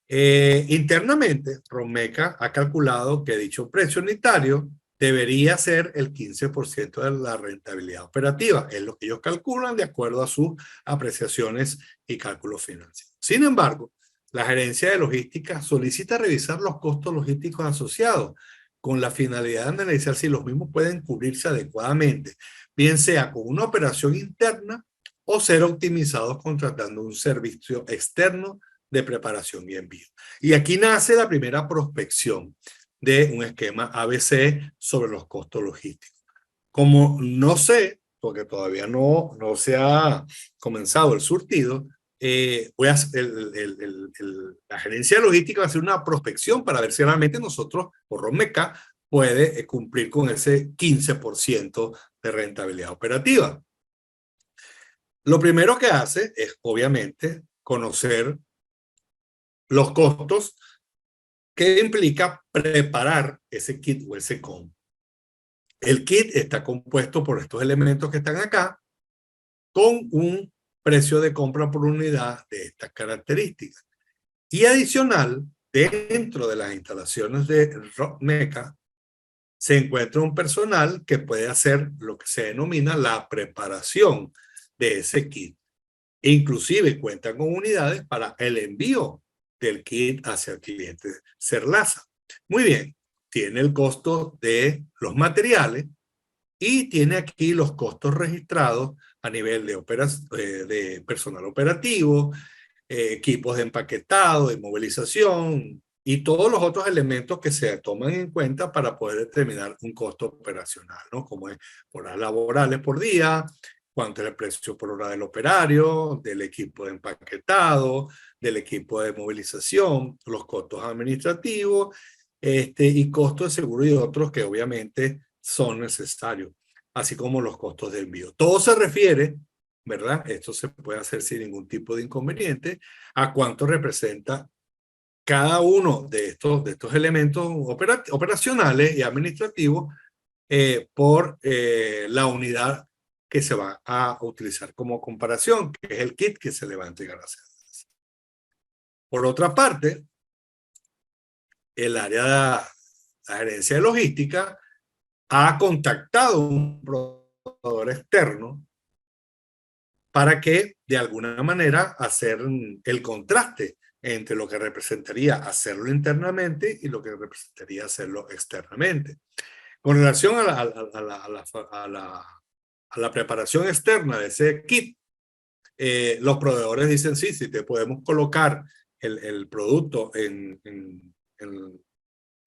Internamente, Romeca ha calculado que dicho precio unitario debería ser el 15% de la rentabilidad operativa. Es lo que ellos calculan de acuerdo a sus apreciaciones y cálculos financieros. Sin embargo, la gerencia de logística solicita revisar los costos logísticos asociados con la finalidad de analizar si los mismos pueden cubrirse adecuadamente, bien sea con una operación interna o ser optimizados contratando un servicio externo de preparación y envío. Y aquí nace la primera prospección de un esquema ABC sobre los costos logísticos. Como no sé, porque todavía no se ha comenzado el surtido, la gerencia logística va a hacer una prospección para ver si realmente nosotros, por Romeca, puede cumplir con ese 15% de rentabilidad operativa. Lo primero que hace es, obviamente, conocer los costos que implica preparar ese kit o ese combo. El kit está compuesto por estos elementos que están acá con un precio de compra por unidad de estas características. Y adicional, dentro de las instalaciones de Romeca se encuentra un personal que puede hacer lo que se denomina la preparación de ese kit. E inclusive cuentan con unidades para el envío del kit hacia el cliente Serlaza. Muy bien, tiene el costo de los materiales y tiene aquí los costos registrados a nivel de personal operativo, equipos de empaquetado, de movilización, y todos los otros elementos que se toman en cuenta para poder determinar un costo operacional, ¿no? Como es horas laborales por día, cuánto es el precio por hora del operario, del equipo de empaquetado, del equipo de movilización, los costos administrativos, y costos de seguro y otros que obviamente son necesarios, así como los costos de envío. Todo se refiere, ¿verdad? Esto se puede hacer sin ningún tipo de inconveniente, a cuánto representa cada uno de estos elementos operacionales y administrativos por la unidad que se va a utilizar como comparación, que es el kit que se le va a entregar a Celaza. Por otra parte, el área de la gerencia de logística ha contactado a un proveedor externo para que de alguna manera hacer el contraste entre lo que representaría hacerlo internamente y lo que representaría hacerlo externamente. Con relación a la preparación externa de ese kit, los proveedores dicen sí, te podemos colocar el producto en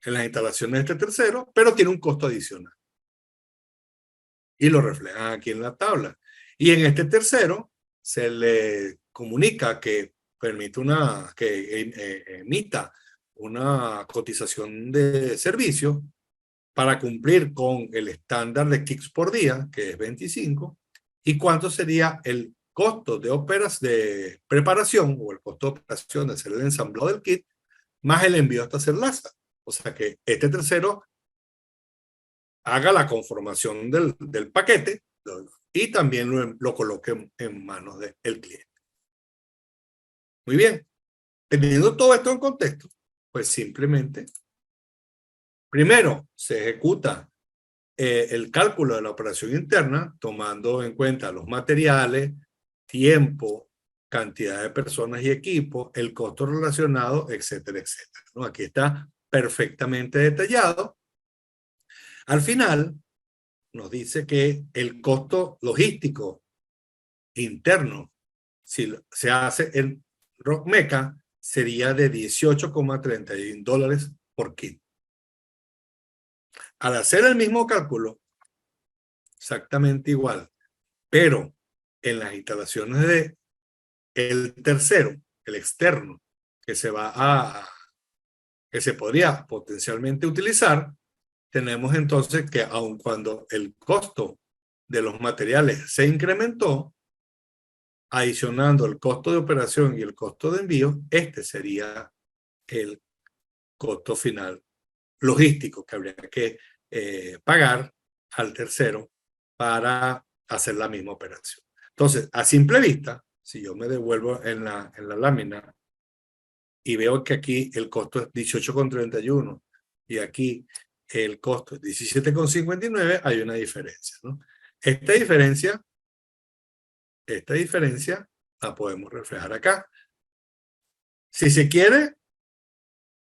las instalaciones de este tercero, pero tiene un costo adicional. Y lo reflejan aquí en la tabla. Y en este tercero se le comunica que permite emita una cotización de servicio para cumplir con el estándar de kits por día, que es 25, y cuánto sería el costo de preparación o el costo de operación de hacer el ensamblado del kit, más el envío hasta Celaza. O sea que este tercero haga la conformación del paquete y también lo coloque en manos del cliente. Muy bien. Teniendo todo esto en contexto, pues simplemente, primero, se ejecuta el cálculo de la operación interna, tomando en cuenta los materiales, tiempo, cantidad de personas y equipos, el costo relacionado, etcétera, etcétera, ¿no? Aquí está perfectamente detallado. Al final, nos dice que el costo logístico interno, si se hace en RockMeca, sería de $18,31 por kit. Al hacer el mismo cálculo, exactamente igual, pero en las instalaciones de el tercero, el externo, que se podría potencialmente utilizar, tenemos entonces que aun cuando el costo de los materiales se incrementó, adicionando el costo de operación y el costo de envío, este sería el costo final logístico que habría que pagar al tercero para hacer la misma operación. Entonces, a simple vista, si yo me devuelvo en la lámina y veo que aquí el costo es 18,31 y aquí el costo es 17,59, hay una diferencia, ¿no? Esta diferencia la podemos reflejar acá. Si se quiere,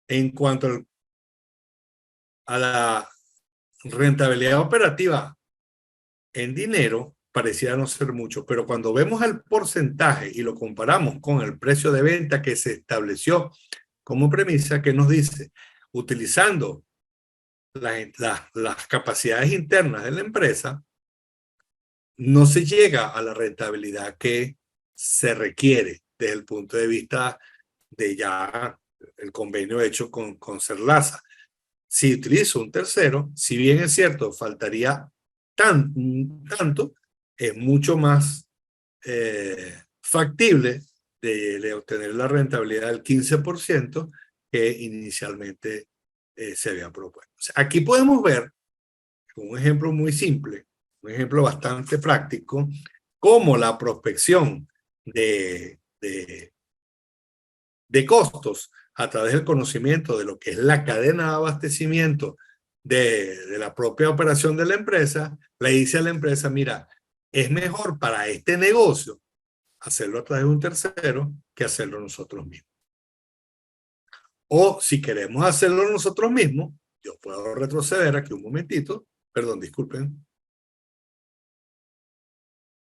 en cuanto a la rentabilidad operativa en dinero, pareciera no ser mucho, pero cuando vemos el porcentaje y lo comparamos con el precio de venta que se estableció como premisa, que nos dice, utilizando las capacidades internas de la empresa, no se llega a la rentabilidad que se requiere desde el punto de vista de ya el convenio hecho con Celaza. Si utilizo un tercero, si bien es cierto, faltaría tanto, es mucho más factible de obtener la rentabilidad del 15% que inicialmente se había propuesto. O sea, aquí podemos ver, con un ejemplo muy simple, un ejemplo bastante práctico, cómo la prospección de costos a través del conocimiento de lo que es la cadena de abastecimiento de la propia operación de la empresa, le dice a la empresa, mira, es mejor para este negocio hacerlo a través de un tercero que hacerlo nosotros mismos. O si queremos hacerlo nosotros mismos, yo puedo retroceder aquí un momentito, perdón, disculpen,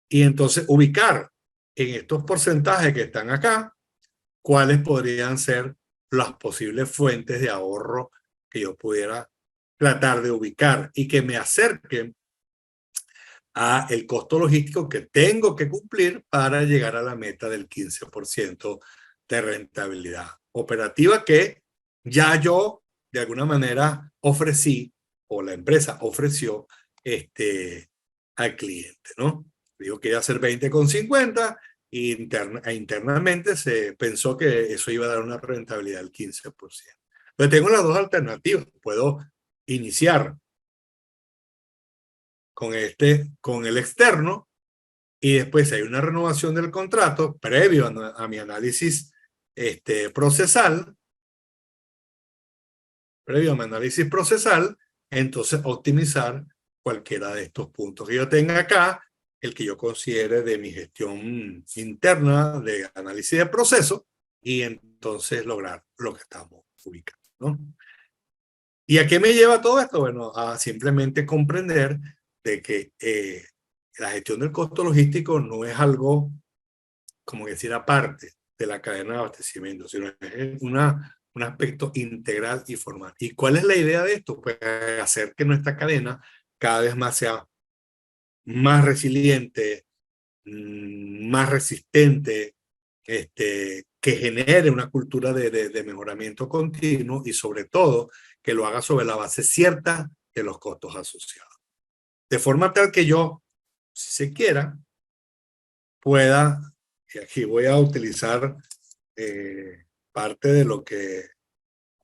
y entonces ubicar en estos porcentajes que están acá, cuáles podrían ser las posibles fuentes de ahorro que yo pudiera tratar de ubicar y que me acerquen a el costo logístico que tengo que cumplir para llegar a la meta del 15% de rentabilidad operativa que ya yo de alguna manera ofrecí o la empresa ofreció al cliente, ¿no? Digo que iba a ser 20,50 y internamente se pensó que eso iba a dar una rentabilidad del 15%. Entonces tengo las dos alternativas. Puedo iniciar con el externo y después si hay una renovación del contrato previo a mi análisis procesal, entonces optimizar cualquiera de estos puntos que yo tenga acá, el que yo considere de mi gestión interna de análisis de proceso y entonces lograr lo que estamos ubicando, ¿no? ¿Y a qué me lleva todo esto? Bueno, a simplemente comprender de que la gestión del costo logístico no es algo, como decir, aparte de la cadena de abastecimiento, sino es un aspecto integral y formal. ¿Y cuál es la idea de esto? Pues hacer que nuestra cadena cada vez más sea más resiliente, más resistente, que genere una cultura de mejoramiento continuo y sobre todo que lo haga sobre la base cierta de los costos asociados. De forma tal que yo, si se quiera, pueda, y aquí voy a utilizar parte de lo que el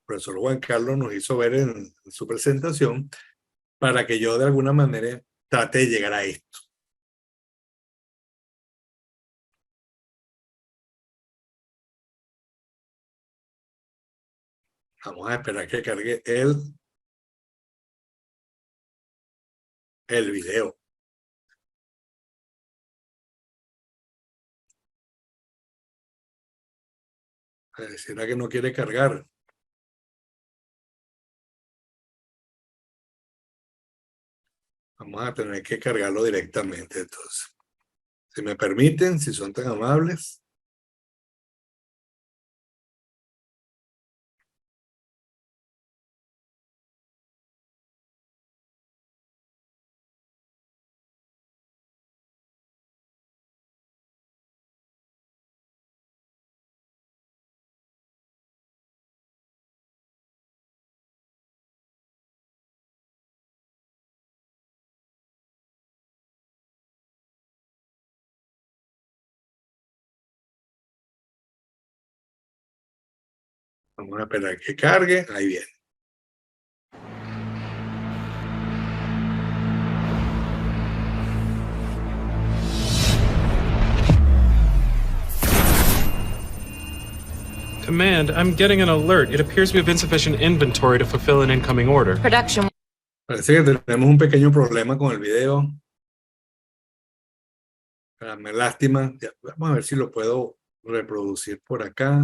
profesor Juan Carlos nos hizo ver en su presentación, para que yo de alguna manera trate de llegar a esto. Vamos a esperar que cargue el video. Pareciera que no quiere cargar. Vamos a tener que cargarlo directamente entonces. Si me permiten, si son tan amables. Vamos a esperar que cargue. Ahí viene. Command, I'm getting an alert. It appears we have insufficient inventory to fulfill an incoming order. Production. Parece que tenemos un pequeño problema con el video. Me lástima. Ya, vamos a ver si lo puedo reproducir por acá.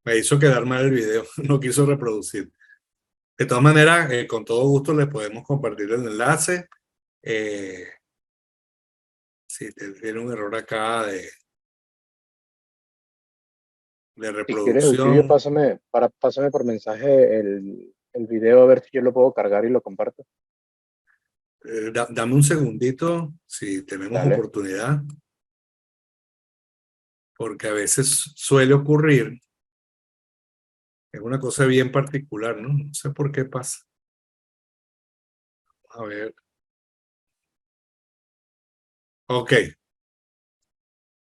Me hizo quedar mal el video, no quiso reproducir. De todas maneras, con todo gusto les podemos compartir el enlace. Si tiene un error acá de Si quieres, Eutilio, reproducción. pásame por mensaje el video a ver si yo lo puedo cargar y lo comparto. Dame un segundito, si tenemos Dale. oportunidad. Porque a veces suele ocurrir. Es una cosa bien particular, ¿no? No sé por qué pasa. A ver. Ok.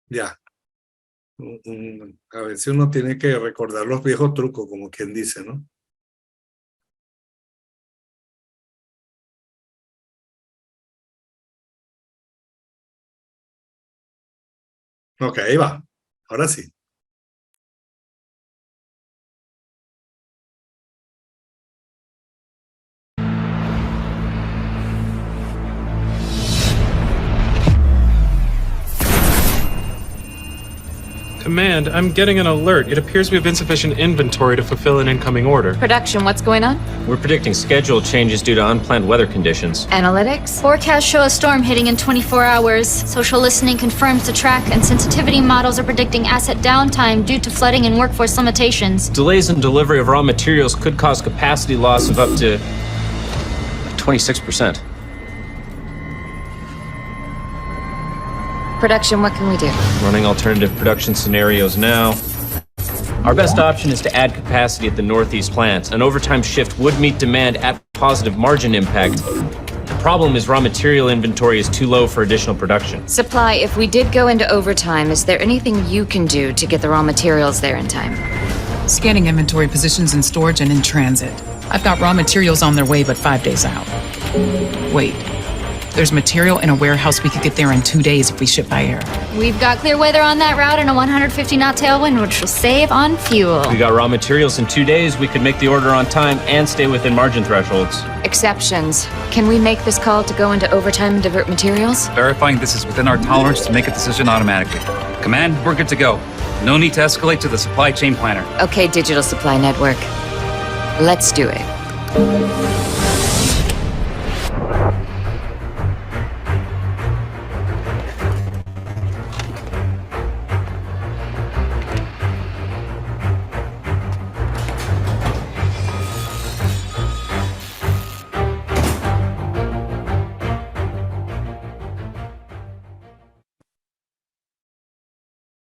Ya. A veces uno tiene que recordar los viejos trucos, como quien dice, ¿no? Ok, ahí va. Ahora sí. Command, I'm getting an alert. It appears we have insufficient inventory to fulfill an incoming order. Production, what's going on? We're predicting schedule changes due to unplanned weather conditions. Analytics? Forecasts show a storm hitting in 24 hours. Social listening confirms the track, and sensitivity models are predicting asset downtime due to flooding and workforce limitations. Delays in delivery of raw materials could cause capacity loss of up to 26%. Production, what can we do? Running alternative production scenarios now. Our best option is to add capacity at the Northeast plants. An overtime shift would meet demand at positive margin impact. The problem is raw material inventory is too low for additional production. Supply, if we did go into overtime, is there anything you can do to get the raw materials there in time? Scanning inventory positions in storage and in transit. I've got raw materials on their way, but 5 days out. Wait. There's material in a warehouse we could get there in 2 days if we ship by air. We've got clear weather on that route and a 150-knot tailwind, which will save on fuel. We got raw materials in 2 days. We could make the order on time and stay within margin thresholds. Exceptions. Can we make this call to go into overtime and divert materials? Verifying this is within our tolerance to make a decision automatically. Command, we're good to go. No need to escalate to the supply chain planner. Okay, Digital Supply Network. Let's do it.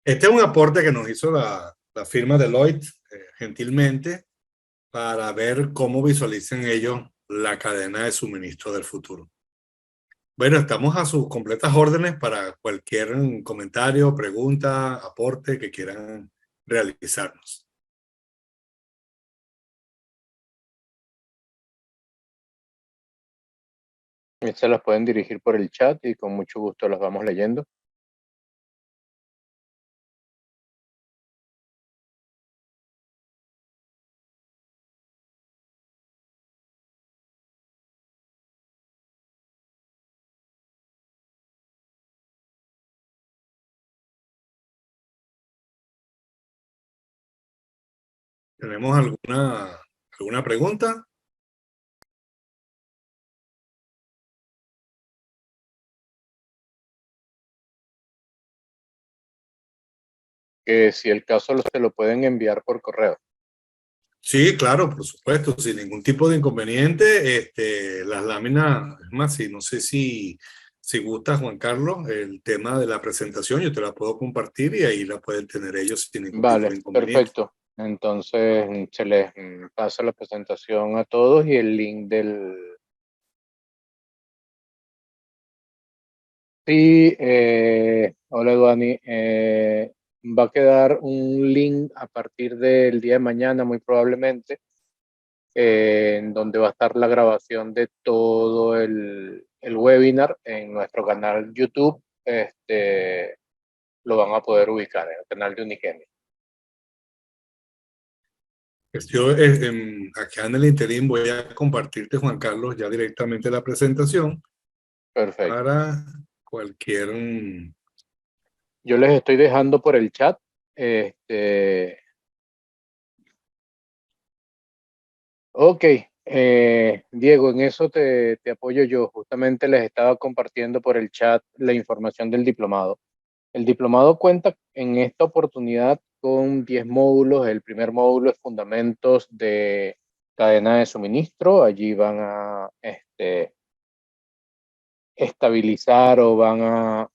Este es un aporte que nos hizo la firma Deloitte gentilmente para ver cómo visualizan ellos la cadena de suministro del futuro. Bueno, estamos a sus completas órdenes para cualquier comentario, pregunta, aporte que quieran realizarnos. Se las pueden dirigir por el chat y con mucho gusto las vamos leyendo. ¿Tenemos alguna pregunta? Que si el caso se lo pueden enviar por correo. Sí, claro, por supuesto, sin ningún tipo de inconveniente. Las láminas, es más, no sé si gusta, Juan Carlos, el tema de la presentación, yo te la puedo compartir y ahí la pueden tener ellos sin ningún tipo de inconveniente. Perfecto. Entonces se les pasa la presentación a todos y el link del... Sí, hola Eduani, va a quedar un link a partir del día de mañana muy probablemente, en donde va a estar la grabación de todo el webinar en nuestro canal YouTube. Lo van a poder ubicar en el canal de Unikemi. Yo acá en el interín voy a compartirte, Juan Carlos, ya directamente la presentación. Perfecto. Para cualquier... Yo les estoy dejando por el chat. Ok, Diego, en eso te apoyo yo. Justamente les estaba compartiendo por el chat la información del diplomado. El diplomado cuenta en esta oportunidad con 10 módulos. El primer módulo es Fundamentos de Cadena de Suministro. Allí van a estabilizar o van a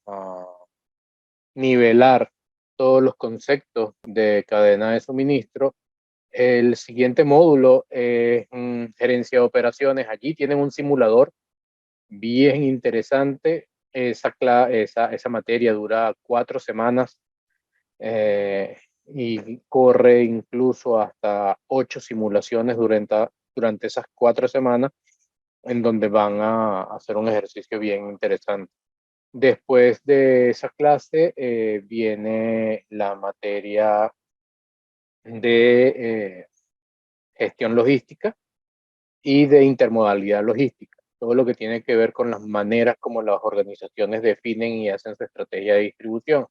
nivelar todos los conceptos de cadena de suministro. El siguiente módulo es Gerencia de Operaciones. Allí tienen un simulador bien interesante. Esa materia dura 4 semanas y corre incluso hasta 8 simulaciones durante esas 4 semanas, en donde van a hacer un ejercicio bien interesante. Después de esa clase viene la materia de gestión logística y de intermodalidad logística. Todo lo que tiene que ver con las maneras como las organizaciones definen y hacen su estrategia de distribución.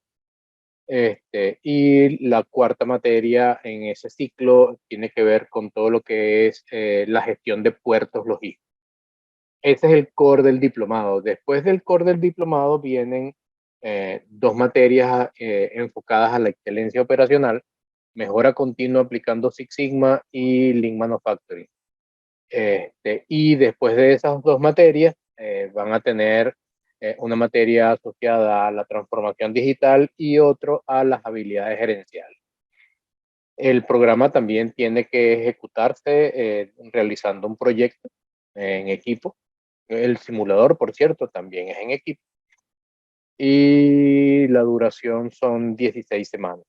Y la cuarta materia en ese ciclo tiene que ver con todo lo que es la gestión de puertos logísticos. Ese es el core del diplomado. Después del core del diplomado vienen dos materias enfocadas a la excelencia operacional, mejora continua aplicando Six Sigma y Lean Manufacturing. Y después de esas dos materias van a tener una materia asociada a la transformación digital y otro a las habilidades gerenciales. El programa también tiene que ejecutarse realizando un proyecto en equipo. El simulador, por cierto, también es en equipo. Y la duración son 16 semanas.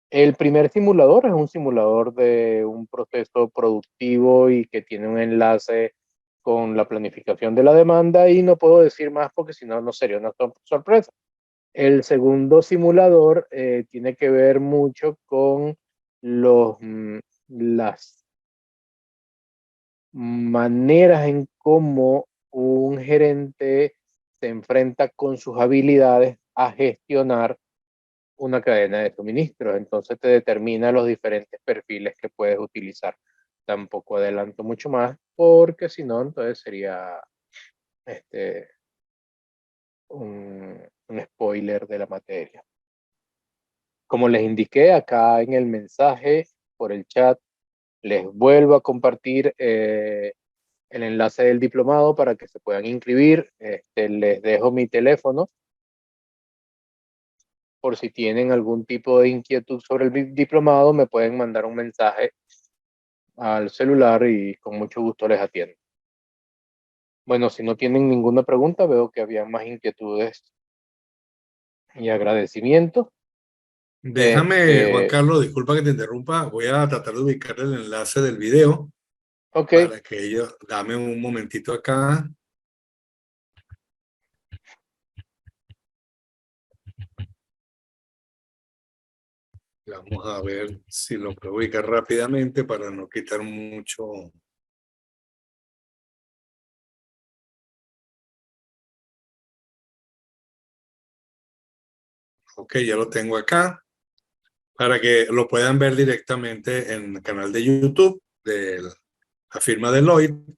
El primer simulador es un simulador de un proceso productivo y que tiene un enlace con la planificación de la demanda, y no puedo decir más porque si no, no sería una sorpresa. El segundo simulador tiene que ver mucho con las maneras en cómo un gerente se enfrenta con sus habilidades a gestionar una cadena de suministros. Entonces te determina los diferentes perfiles que puedes utilizar. Tampoco adelanto mucho más porque si no, entonces sería un spoiler de la materia. Como les indiqué acá en el mensaje por el chat, les vuelvo a compartir el enlace del diplomado para que se puedan inscribir. Les dejo mi teléfono por si tienen algún tipo de inquietud sobre el diplomado, me pueden mandar un mensaje al celular y con mucho gusto les atiendo. Bueno, si no tienen ninguna pregunta, veo que había más inquietudes y agradecimientos. Déjame, Juan Carlos, disculpa que te interrumpa, voy a tratar de ubicar el enlace del video Ok. para que ellos, dame un momentito acá. Vamos a ver si lo puedo ubicar rápidamente para no quitar mucho. Ok, ya lo tengo acá para que lo puedan ver directamente en el canal de YouTube de la firma Deloitte.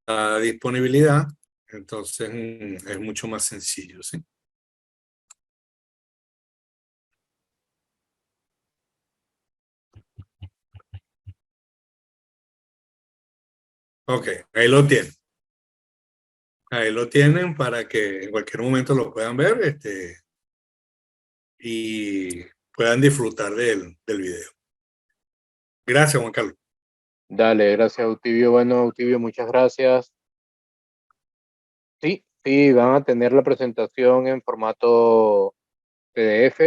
La disponibilidad, entonces es mucho más sencillo, ¿sí? Ok, ahí lo tienen. Ahí lo tienen para que en cualquier momento lo puedan ver y puedan disfrutar del video. Gracias, Juan Carlos. Dale, gracias, Eutivio. Bueno, Eutivio, muchas gracias. Sí, van a tener la presentación en formato PDF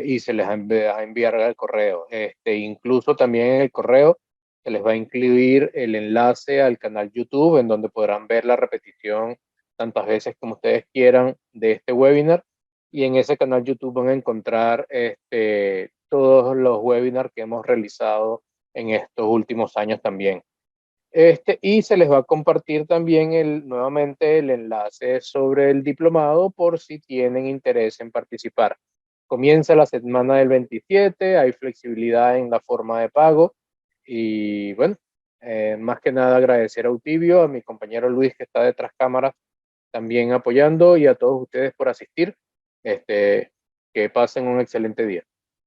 y se les va a enviar al correo. Incluso también en el correo se les va a incluir el enlace al canal YouTube en donde podrán ver la repetición tantas veces como ustedes quieran de este webinar. Y en ese canal YouTube van a encontrar todos los webinars que hemos realizado en estos últimos años también. Y se les va a compartir también nuevamente el enlace sobre el diplomado por si tienen interés en participar. Comienza la semana del 27, hay flexibilidad en la forma de pago y bueno, más que nada agradecer a Eutivio, a mi compañero Luis que está detrás cámaras también apoyando y a todos ustedes por asistir. Que pasen un excelente día.